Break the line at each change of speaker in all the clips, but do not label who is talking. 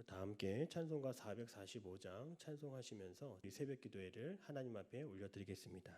다 함께 찬송가 445장 찬송하시면서 이 새벽 기도회를 하나님 앞에 올려드리겠습니다.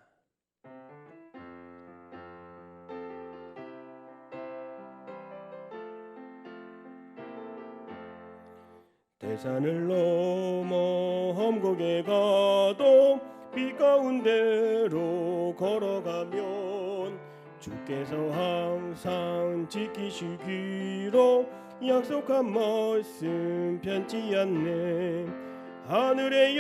대산을 넘어 험곡에 가도 빛 가운데로 걸어가면 주께서 항상 지키시기로 약속한 말씀 변치 않네. 하늘의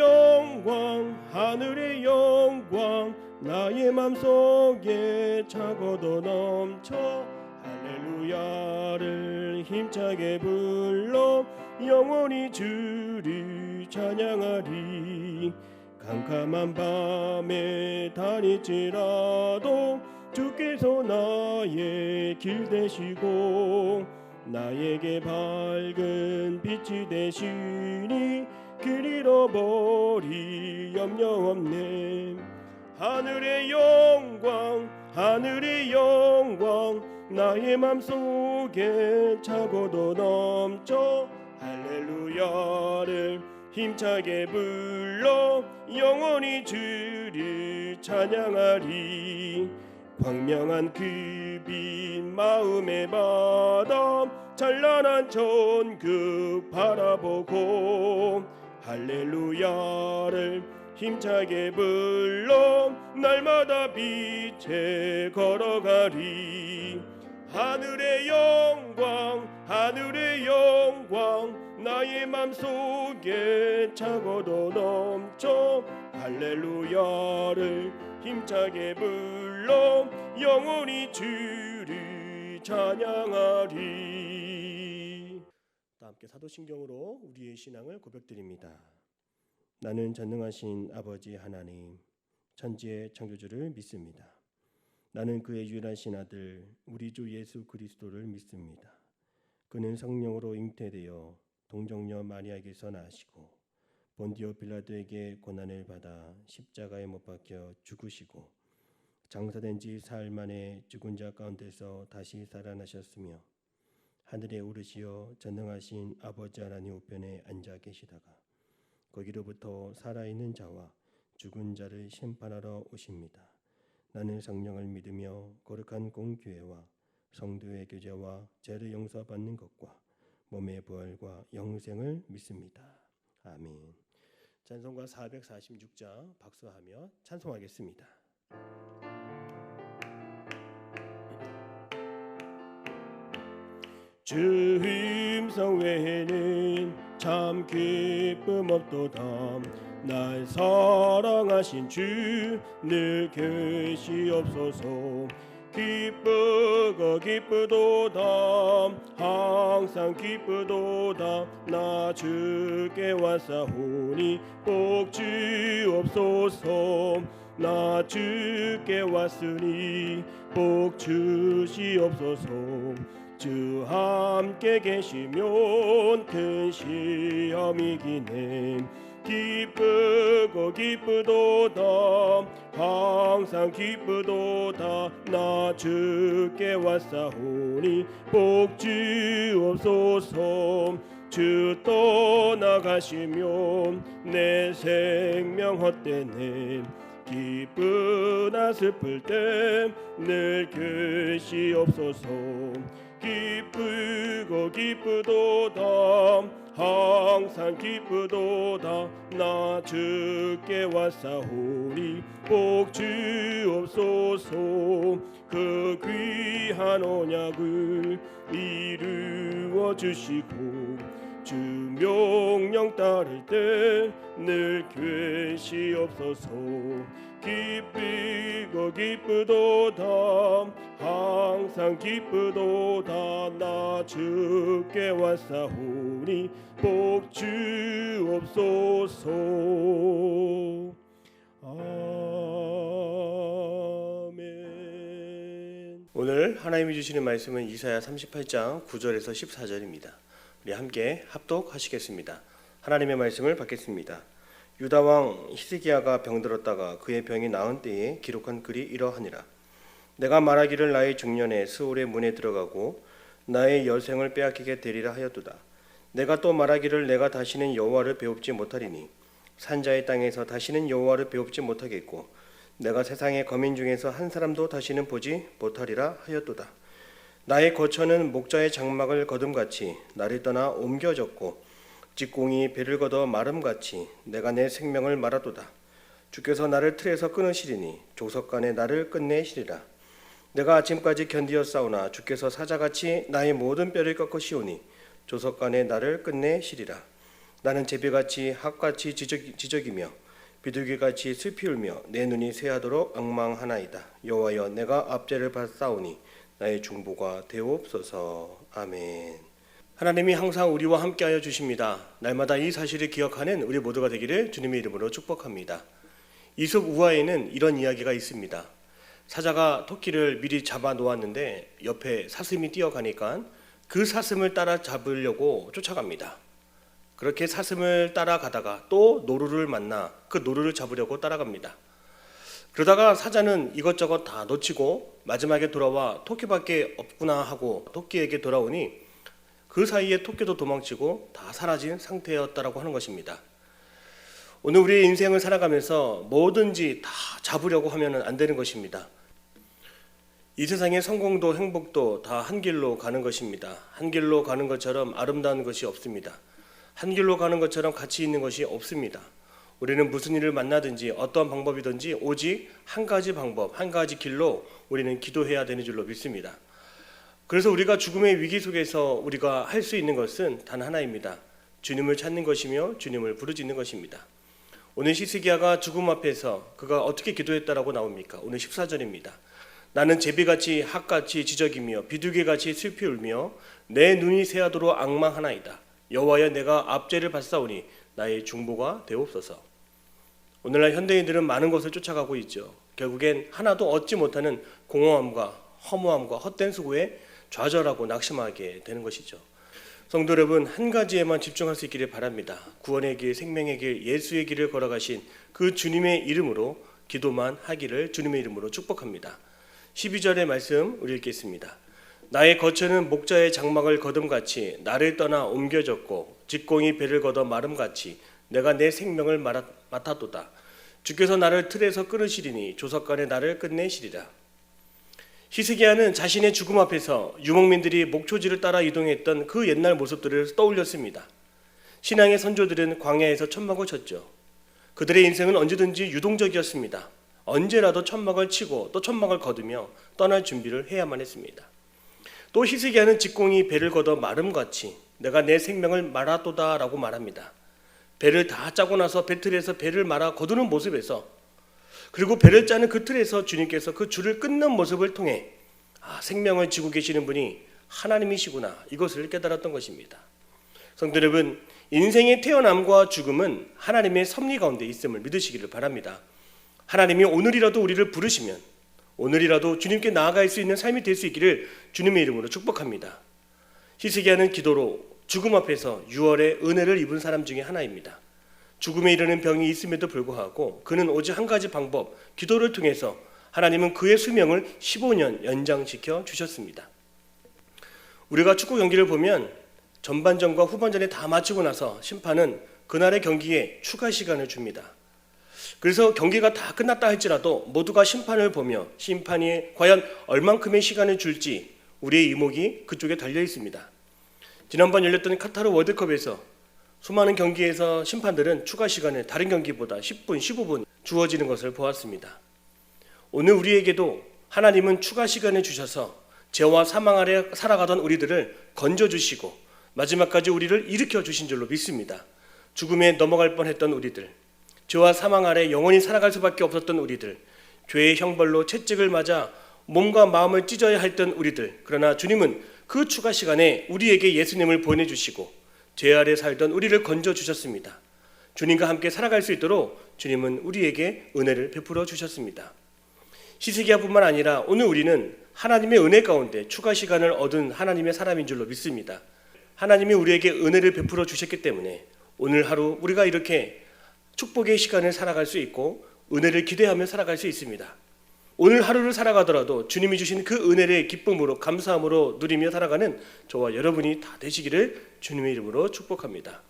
영광 나의 맘속에 차고도 넘쳐 할렐루야를 힘차게 불러 영원히 주를 찬양하리. 캄캄한 밤에 다닐지라도 주께서 나의 길 되시고 나에게 밝은 빛이 되시니 길 잃어버리 염려 없네. 하늘의 영광 나의 맘속에 차고도 넘쳐 할렐루야를 힘차게 불러 영원히 주를 찬양하리. 광명한 그 빛 마음에 받아 찬란한 천국 바라보고 할렐루야를 힘차게 불러 날마다 빛에 걸어가리. 하늘의 영광 나의 맘속에 차고도 넘쳐 할렐루야를 힘차게 불러 영원히 주를 찬양하리. 다 함께 사도신경으로 우리의 신앙을 고백드립니다. 나는 전능하신 아버지 하나님 천지의 창조주를 믿습니다. 나는 그의 유일하신 아들 우리 주 예수 그리스도를 믿습니다. 그는 성령으로 잉태되어 동정녀 마리아에게서 나시고 본디오 빌라도에게 고난을 받아 십자가에 못 박혀 죽으시고 장사된 지 사흘 만에 죽은 자 가운데서 다시 살아나셨으며 하늘에 오르시어 전능하신 아버지 하나님 우편에 앉아 계시다가 거기로부터 살아있는 자와 죽은 자를 심판하러 오십니다. 나는 성령을 믿으며 거룩한 공교회와 성도의 교제와 죄를 용서받는 것과 몸의 부활과 영생을 믿습니다. 아멘. 찬송가 446장 박수하며 찬송하겠습니다. 주 음성 외에는 참 기쁨 없도다. 날 사랑하신 주 늘 계시옵소서. 기쁘도다 항상 기쁘도다. 나 주께 왔사오니 복 주옵소서. 나 주께 왔으니 복 주시옵소서. 주 함께 계시면 큰 시험이기네. 기쁘도다 항상 기쁘도다. 나 주께 왔사오니 복 주옵소서. 주 떠나가시면 내 생명 헛되네. 기쁘나 슬플 때 늘 계시옵소서. 기쁘도다 항상 기쁘도다. 나 주께 왔사오니 복 주옵소서. 그 귀한 언약을 이루어 주시고 주 명령 따를 때 늘 계시옵소서. 기쁘도다 항상 기쁘도다. 나 주께 왔사오니 복 주옵소서. 아멘. 오늘 하나님이 주시는 말씀은 이사야 38장 9절에서 14절입니다. 우리 함께 합독하시겠습니다. 하나님의 말씀을 받겠습니다. 유다 왕 히스기야가 병들었다가 그의 병이 나은 때에 기록한 글이 이러하니라. 내가 말하기를 나의 중년에 스올의 문에 들어가고 나의 여생을 빼앗기게 되리라 하였도다. 내가 또 말하기를 내가 다시는 여호와를 배웁지 못하리니 산자의 땅에서 다시는 여호와를 배웁지 못하겠고 내가 세상의 거민 중에서 한 사람도 다시는 보지 못하리라 하였도다. 나의 거처는 목자의 장막을 거둠같이 나를 떠나 옮겨졌고 직공이 배를 걷어 마름같이 내가 내 생명을 말하도다. 주께서 나를 틀에서 끊으시리니 조석간에 나를 끝내시리라. 내가 아침까지 견디어 싸우나 주께서 사자같이 나의 모든 뼈를 꺾으시오니 조석간에 나를 끝내시리라. 나는 제비같이 학같이 지적이며 비둘기같이 슬피 울며 내 눈이 쇠하도록 앙망하나이다. 여호와여 내가 압제를 받사오니 나의 중보가 되옵소서. 아멘. 하나님이 항상 우리와 함께하여 주십니다. 날마다 이 사실을 기억하는 우리 모두가 되기를 주님의 이름으로 축복합니다. 이솝 우화에는 이런 이야기가 있습니다. 사자가 토끼를 미리 잡아 놓았는데 옆에 사슴이 뛰어가니까 그 사슴을 따라 잡으려고 쫓아갑니다. 그렇게 사슴을 따라가다가 또 노루를 만나 그 노루를 잡으려고 따라갑니다. 그러다가 사자는 이것저것 다 놓치고 마지막에 돌아와 토끼밖에 없구나 하고 토끼에게 돌아오니 그 사이에 토끼도 도망치고 다 사라진 상태였다라고 하는 것입니다. 오늘 우리의 인생을 살아가면서 뭐든지 다 잡으려고 하면 안 되는 것입니다. 이 세상의 성공도 행복도 다 한 길로 가는 것입니다. 한 길로 가는 것처럼 아름다운 것이 없습니다. 한 길로 가는 것처럼 가치 있는 것이 없습니다. 우리는 무슨 일을 만나든지 어떠한 방법이든지 오직 한 가지 방법, 한 가지 길로 우리는 기도해야 되는 줄로 믿습니다. 그래서 우리가 죽음의 위기 속에서 우리가 할 수 있는 것은 단 하나입니다. 주님을 찾는 것이며 주님을 부르짖는 것입니다. 오늘 히스기야가 죽음 앞에서 그가 어떻게 기도했다라고 나옵니까? 오늘 14절입니다. 나는 제비같이 학같이 지적이며 비둘기같이 슬피 울며 내 눈이 새하도록 앙망하나이다. 여호와여 내가 압제를 받사오니 나의 중보가 되옵소서. 오늘날 현대인들은 많은 것을 쫓아가고 있죠. 결국엔 하나도 얻지 못하는 공허함과 허무함과 헛된 수고에 좌절하고 낙심하게 되는 것이죠. 성도 여러분, 한 가지에만 집중할 수 있기를 바랍니다. 구원의 길, 생명의 길, 예수의 길을 걸어가신 그 주님의 이름으로 기도만 하기를 주님의 이름으로 축복합니다. 12절의 말씀 우리 읽겠습니다. 나의 거처는 목자의 장막을 거둠같이 나를 떠나 옮겨졌고 직공이 배를 걷어 마름같이 내가 내 생명을 맡아도다. 주께서 나를 틀에서 끊으시리니 조석간에 나를 끝내시리라. 히스기야는 자신의 죽음 앞에서 유목민들이 목초지를 따라 이동했던 그 옛날 모습들을 떠올렸습니다. 신앙의 선조들은 광야에서 천막을 쳤죠. 그들의 인생은 언제든지 유동적이었습니다. 언제라도 천막을 치고 또 천막을 거두며 떠날 준비를 해야만 했습니다. 또 히스기야는 직공이 배를 걷어 마름같이 내가 내 생명을 말아도다 라고 말합니다. 배를 다 짜고 나서 배틀에서 배를 말아 거두는 모습에서 그리고 배를 짜는 그 틀에서 주님께서 그 줄을 끊는 모습을 통해 생명을 지고 계시는 분이 하나님이시구나 이것을 깨달았던 것입니다. 성도 여러분, 인생의 태어남과 죽음은 하나님의 섭리 가운데 있음을 믿으시기를 바랍니다. 하나님이 오늘이라도 우리를 부르시면 오늘이라도 주님께 나아갈 수 있는 삶이 될 수 있기를 주님의 이름으로 축복합니다. 히스기야는 기도로 죽음 앞에서 유월의 은혜를 입은 사람 중에 하나입니다. 죽음에 이르는 병이 있음에도 불구하고 그는 오직 한 가지 방법, 기도를 통해서 하나님은 그의 수명을 15년 연장시켜 주셨습니다. 우리가 축구 경기를 보면 전반전과 후반전에 다 마치고 나서 심판은 그날의 경기에 추가 시간을 줍니다. 그래서 경기가 다 끝났다 할지라도 모두가 심판을 보며 심판이 과연 얼만큼의 시간을 줄지 우리의 이목이 그쪽에 달려 있습니다. 지난번 열렸던 카타르 월드컵에서 수많은 경기에서 심판들은 추가 시간을 다른 경기보다 10분, 15분 주어지는 것을 보았습니다. 오늘 우리에게도 하나님은 추가 시간을 주셔서 죄와 사망 아래 살아가던 우리들을 건져주시고 마지막까지 우리를 일으켜 주신 줄로 믿습니다. 죽음에 넘어갈 뻔했던 우리들, 죄와 사망 아래 영원히 살아갈 수밖에 없었던 우리들, 죄의 형벌로 채찍을 맞아 몸과 마음을 찢어야 했던 우리들, 그러나 주님은 그 추가 시간에 우리에게 예수님을 보내주시고 죄 아래 살던 우리를 건져주셨습니다. 주님과 함께 살아갈 수 있도록 주님은 우리에게 은혜를 베풀어 주셨습니다. 히스기야뿐만 아니라 오늘 우리는 하나님의 은혜 가운데 추가 시간을 얻은 하나님의 사람인 줄로 믿습니다. 하나님이 우리에게 은혜를 베풀어 주셨기 때문에 오늘 하루 우리가 이렇게 축복의 시간을 살아갈 수 있고 은혜를 기대하며 살아갈 수 있습니다. 오늘 하루를 살아가더라도 주님이 주신 그 은혜를 기쁨으로 감사함으로 누리며 살아가는 저와 여러분이 다 되시기를 주님의 이름으로 축복합니다.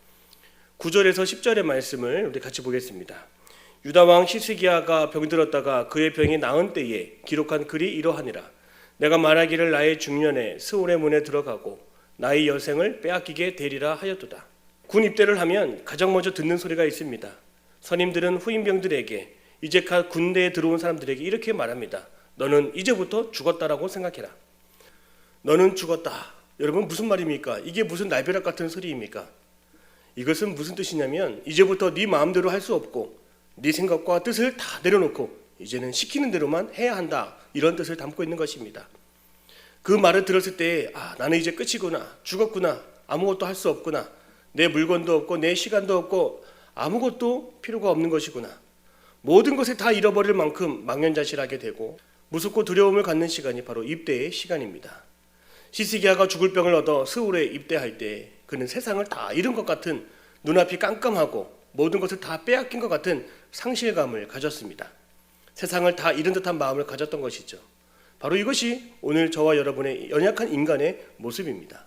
9절에서 10절의 말씀을 우리 같이 보겠습니다. 유다왕 히스기야가 병들었다가 그의 병이 나은 때에 기록한 글이 이러하니라. 내가 말하기를 나의 중년에 스올의 문에 들어가고 나의 여생을 빼앗기게 되리라 하였도다. 군 입대를 하면 가장 먼저 듣는 소리가 있습니다. 선임들은 후임병들에게 이제 갓 군대에 들어온 사람들에게 이렇게 말합니다. 너는 이제부터 죽었다라고 생각해라. 너는 죽었다. 여러분 무슨 말입니까? 이게 무슨 날벼락 같은 소리입니까? 이것은 무슨 뜻이냐면 이제부터 네 마음대로 할 수 없고 네 생각과 뜻을 다 내려놓고 이제는 시키는 대로만 해야 한다. 이런 뜻을 담고 있는 것입니다. 그 말을 들었을 때 나는 이제 끝이구나. 죽었구나. 아무것도 할 수 없구나. 내 물건도 없고 내 시간도 없고 아무것도 필요가 없는 것이구나. 모든 것을 다 잃어버릴 만큼 망연자실하게 되고 무섭고 두려움을 갖는 시간이 바로 입대의 시간입니다. 히스기야가 죽을 병을 얻어 스울에 입대할 때 그는 세상을 다 잃은 것 같은 눈앞이 깜깜하고 모든 것을 다 빼앗긴 것 같은 상실감을 가졌습니다. 세상을 다 잃은 듯한 마음을 가졌던 것이죠. 바로 이것이 오늘 저와 여러분의 연약한 인간의 모습입니다.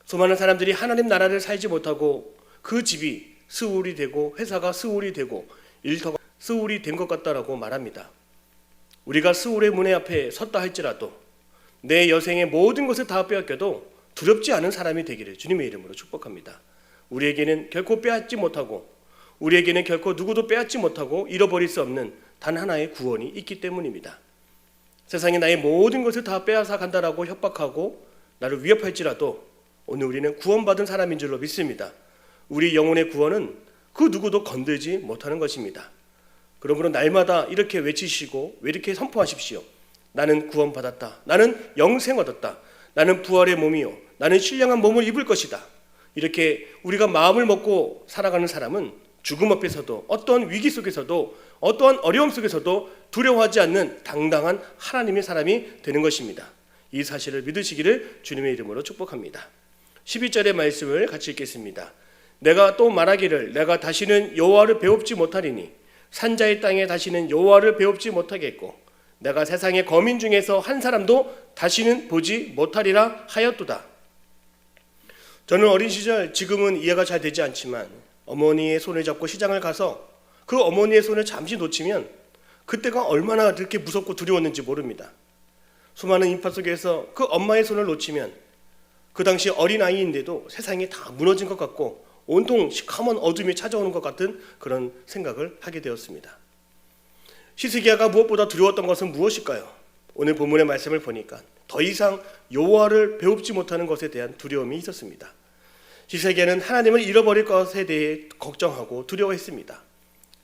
수많은 사람들이 하나님 나라를 살지 못하고 그 집이 스울이 되고 회사가 스울이 되고 일터가 스울이 된 것 같다라고 말합니다. 우리가 스울의 문에 앞에 섰다 할지라도 내 여생의 모든 것을 다 빼앗겨도 두렵지 않은 사람이 되기를 주님의 이름으로 축복합니다. 우리에게는 결코 빼앗지 못하고 우리에게는 결코 누구도 빼앗지 못하고 잃어버릴 수 없는 단 하나의 구원이 있기 때문입니다. 세상에 나의 모든 것을 다 빼앗아 간다라고 협박하고 나를 위협할지라도 오늘 우리는 구원받은 사람인 줄로 믿습니다. 우리 영혼의 구원은 그 누구도 건들지 못하는 것입니다. 그러므로 날마다 이렇게 외치시고 왜 이렇게 선포하십시오. 나는 구원받았다. 나는 영생 얻었다. 나는 부활의 몸이요. 나는 신령한 몸을 입을 것이다. 이렇게 우리가 마음을 먹고 살아가는 사람은 죽음 앞에서도 어떠한 위기 속에서도 어떠한 어려움 속에서도 두려워하지 않는 당당한 하나님의 사람이 되는 것입니다. 이 사실을 믿으시기를 주님의 이름으로 축복합니다. 12절의 말씀을 같이 읽겠습니다. 내가 또 말하기를 내가 다시는 여호와를 배웁지 못하리니 산자의 땅에 다시는 여호와를 배웁지 못하겠고 내가 세상의 거민 중에서 한 사람도 다시는 보지 못하리라 하였도다. 저는 어린 시절 지금은 이해가 잘 되지 않지만 어머니의 손을 잡고 시장을 가서 그 어머니의 손을 잠시 놓치면 그때가 얼마나 그렇게 무섭고 두려웠는지 모릅니다. 수많은 인파 속에서 그 엄마의 손을 놓치면 그 당시 어린아이인데도 세상이 다 무너진 것 같고 온통 시커먼 어둠이 찾아오는 것 같은 그런 생각을 하게 되었습니다. 히스기야가 무엇보다 두려웠던 것은 무엇일까요? 오늘 본문의 말씀을 보니까 더 이상 여호와를 배웁지 못하는 것에 대한 두려움이 있었습니다. 히스기야는 하나님을 잃어버릴 것에 대해 걱정하고 두려워했습니다.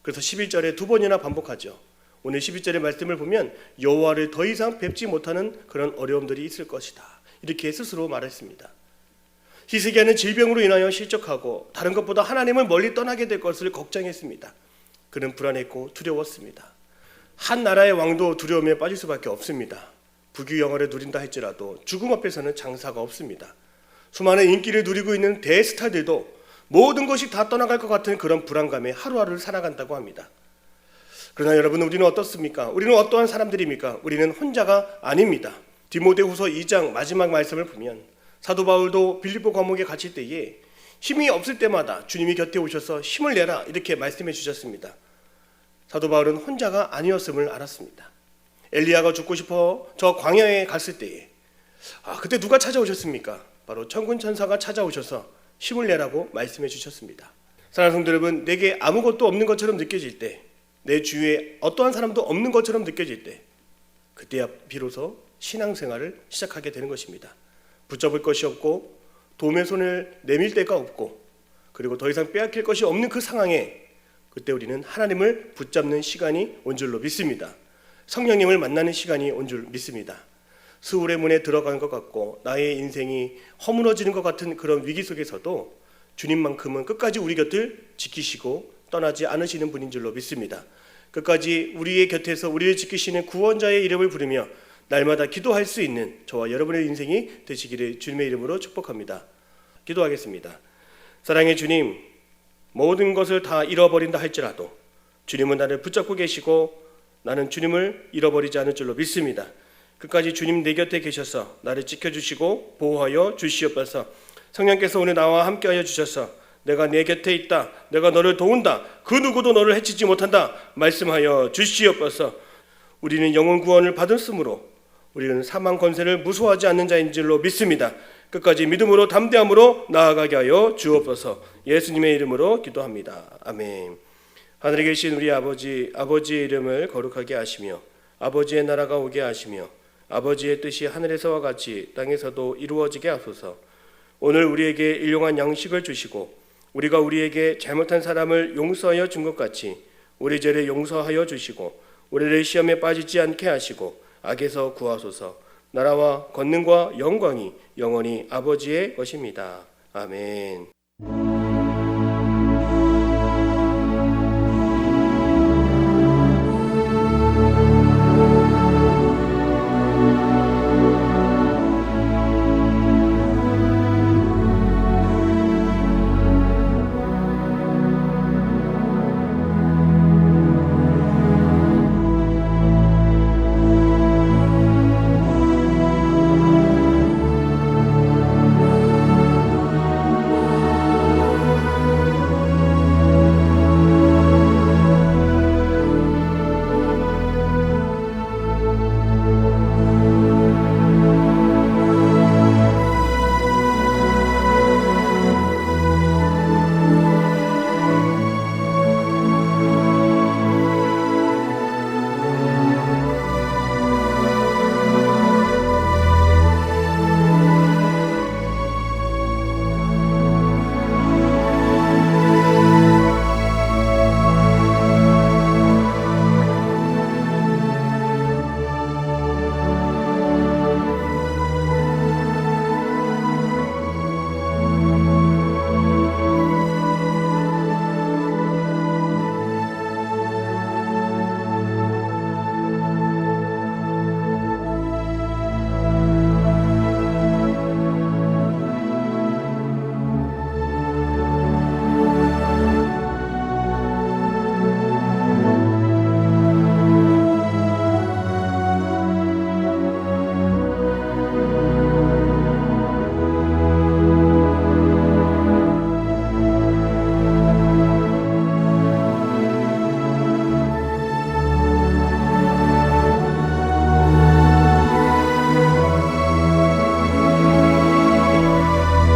그래서 11절에 두 번이나 반복하죠. 오늘 11절의 말씀을 보면 여호와를 더 이상 뵙지 못하는 그런 어려움들이 있을 것이다. 이렇게 스스로 말했습니다. 히스기야는 질병으로 인하여 실족하고 다른 것보다 하나님을 멀리 떠나게 될 것을 걱정했습니다. 그는 불안했고 두려웠습니다. 한 나라의 왕도 두려움에 빠질 수밖에 없습니다. 부귀영화를 누린다 할지라도 죽음 앞에서는 장사가 없습니다. 수많은 인기를 누리고 있는 대스타들도 모든 것이 다 떠나갈 것 같은 그런 불안감에 하루하루를 살아간다고 합니다. 그러나 여러분, 우리는 어떻습니까? 우리는 어떠한 사람들입니까? 우리는 혼자가 아닙니다. 디모데후서 2장 마지막 말씀을 보면 사도 바울도 빌립보 감옥에 갇힐 때에 힘이 없을 때마다 주님이 곁에 오셔서 힘을 내라 이렇게 말씀해 주셨습니다. 사도 바울은 혼자가 아니었음을 알았습니다. 엘리야가 죽고 싶어 저 광야에 갔을 때에 그때 누가 찾아오셨습니까? 바로 천군 천사가 찾아오셔서 힘을 내라고 말씀해 주셨습니다. 사랑하는 성도 여러분, 내게 아무것도 없는 것처럼 느껴질 때, 내 주위에 어떠한 사람도 없는 것처럼 느껴질 때, 그때야 비로소 신앙생활을 시작하게 되는 것입니다. 붙잡을 것이 없고 도움의 손을 내밀 데가 없고 그리고 더 이상 빼앗길 것이 없는 그 상황에 그때 우리는 하나님을 붙잡는 시간이 온 줄로 믿습니다. 성령님을 만나는 시간이 온 줄 믿습니다. 스울의 문에 들어간 것 같고 나의 인생이 허물어지는 것 같은 그런 위기 속에서도 주님만큼은 끝까지 우리 곁을 지키시고 떠나지 않으시는 분인 줄로 믿습니다. 끝까지 우리의 곁에서 우리를 지키시는 구원자의 이름을 부르며 날마다 기도할 수 있는 저와 여러분의 인생이 되시기를 주님의 이름으로 축복합니다. 기도하겠습니다. 사랑의 주님, 모든 것을 다 잃어버린다 할지라도 주님은 나를 붙잡고 계시고 나는 주님을 잃어버리지 않을 줄로 믿습니다. 끝까지 주님 내 곁에 계셔서 나를 지켜주시고 보호하여 주시옵소서. 성령께서 오늘 나와 함께하여 주셔서 내가 내 곁에 있다, 내가 너를 도운다, 그 누구도 너를 해치지 못한다 말씀하여 주시옵소서. 우리는 영혼 구원을 받았으므로 우리는 사망 권세를 무서워하지 않는 자인 줄로 믿습니다. 끝까지 믿음으로 담대함으로 나아가게 하여 주옵소서. 예수님의 이름으로 기도합니다. 아멘. 하늘에 계신 우리 아버지의 이름을 거룩하게 하시며 아버지의 나라가 오게 하시며 아버지의 뜻이 하늘에서와 같이 땅에서도 이루어지게 하소서. 오늘 우리에게 일용할 양식을 주시고 우리가 우리에게 잘못한 사람을 용서하여 준 것 같이 우리 죄를 용서하여 주시고 우리를 시험에 빠지지 않게 하시고 악에서 구하소서. 나라와 권능과 영광이 영원히 아버지의 것입니다. 아멘.